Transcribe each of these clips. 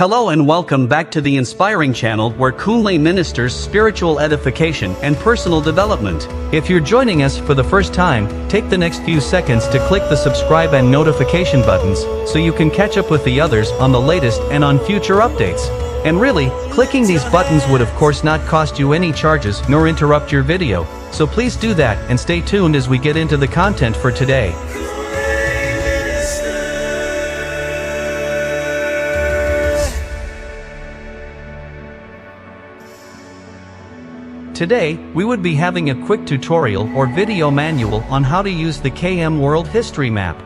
Hello and welcome back to the inspiring channel where Kunle ministers spiritual edification and personal development. If you're joining us for the first time, take the next few seconds to click the subscribe and notification buttons so you can catch up with the others on the latest and on future updates. And really, clicking these buttons would of course not cost you any charges nor interrupt your video, so please do that and stay tuned as we get into the content for today. Today, we would be having a quick tutorial or video manual on how to use the KM World History Map.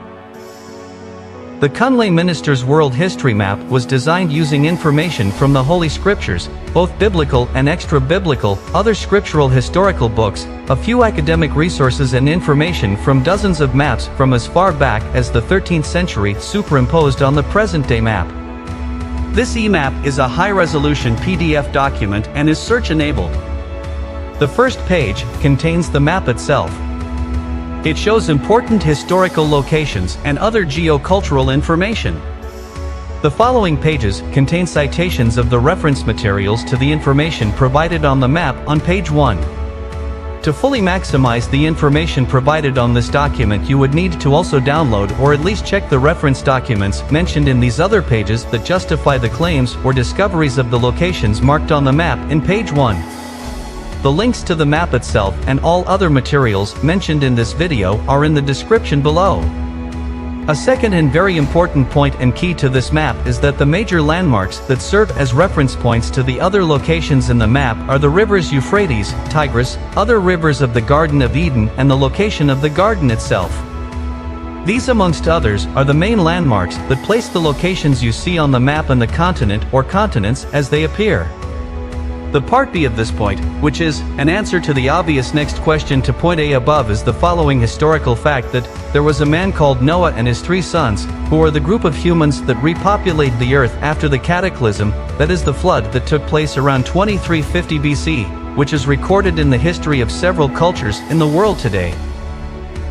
The Kunle Ministers World History Map was designed using information from the Holy Scriptures, both biblical and extra-biblical, other scriptural historical books, a few academic resources and information from dozens of maps from as far back as the 13th century superimposed on the present-day map. This e-map is a high-resolution PDF document and is search-enabled. The first page contains the map itself. It shows important historical locations and other geocultural information. The following pages contain citations of the reference materials to the information provided on the map on page 1. To fully maximize the information provided on this document, you would need to also download or at least check the reference documents mentioned in these other pages that justify the claims or discoveries of the locations marked on the map in page 1. The links to the map itself and all other materials mentioned in this video are in the description below. A second and very important point and key to this map is that the major landmarks that serve as reference points to the other locations in the map are the rivers Euphrates, Tigris, other rivers of the Garden of Eden, and the location of the garden itself. These amongst others are the main landmarks that place the locations you see on the map and the continent or continents as they appear. The part B of this point, which is an answer to the obvious next question to point A above, is the following historical fact that there was a man called Noah and his 3 sons, who are the group of humans that repopulated the earth after the cataclysm, that is the flood that took place around 2350 BC, which is recorded in the history of several cultures in the world today.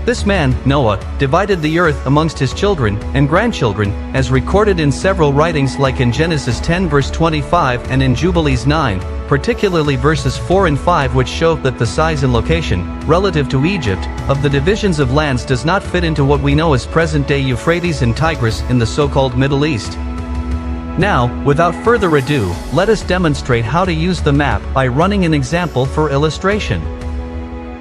This man, Noah, divided the earth amongst his children and grandchildren, as recorded in several writings like in Genesis 10 verse 25 and in Jubilees 9, particularly verses 4 and 5, which show that the size and location, relative to Egypt, of the divisions of lands does not fit into what we know as present-day Euphrates and Tigris in the so-called Middle East. Now, without further ado, let us demonstrate how to use the map by running an example for illustration.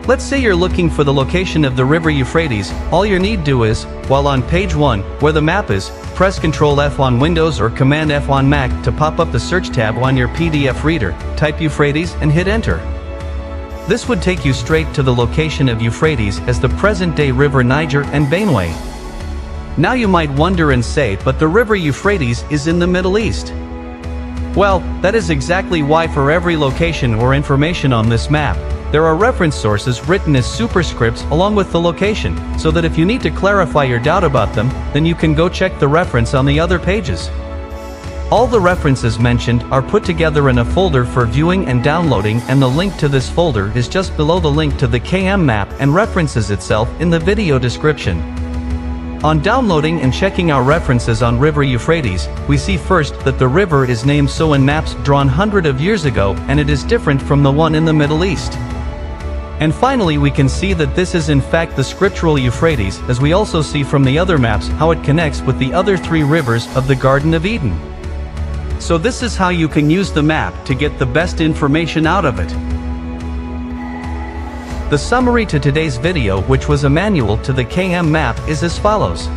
Let's say you're looking for the location of the river Euphrates. All you need to do is, while on page 1, where the map is, press Ctrl F on Windows or Command F on Mac to pop up the search tab on your PDF reader, type Euphrates and hit enter. This would take you straight to the location of Euphrates as the present-day river Niger and Benue. Now you might wonder and say, but the river Euphrates is in the Middle East. Well, that is exactly why for every location or information on this map, there are reference sources written as superscripts along with the location, so that if you need to clarify your doubt about them, then you can go check the reference on the other pages. All the references mentioned are put together in a folder for viewing and downloading, and the link to this folder is just below the link to the KM map and references itself in the video description. On downloading and checking our references on River Euphrates, we see first that the river is named so in maps drawn hundreds of years ago, and it is different from the one in the Middle East. And finally, we can see that this is in fact the scriptural Euphrates, as we also see from the other maps how it connects with the other 3 rivers of the Garden of Eden. So this is how you can use the map to get the best information out of it. The summary to today's video, which was a manual to the KM map, is as follows.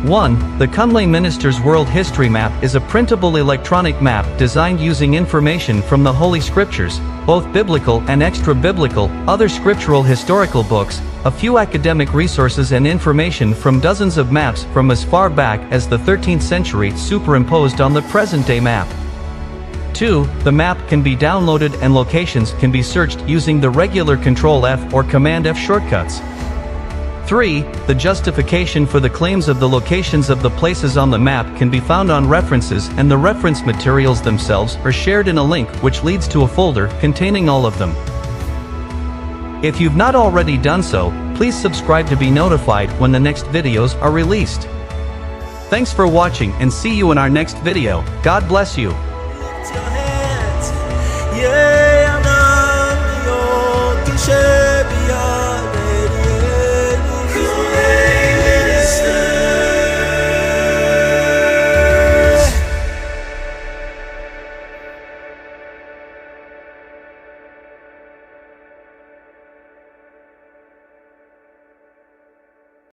1. The Kunle Ministers World History Map is a printable electronic map designed using information from the Holy Scriptures, both biblical and extra-biblical, other scriptural historical books, a few academic resources and information from dozens of maps from as far back as the 13th century superimposed on the present-day map. 2. The map can be downloaded and locations can be searched using the regular Ctrl F or Command F shortcuts. 3. The justification for the claims of the locations of the places on the map can be found on references, and the reference materials themselves are shared in a link which leads to a folder containing all of them. If you've not already done so, please subscribe to be notified when the next videos are released. Thanks for watching and see you in our next video. God bless you. Lift your hands, yeah.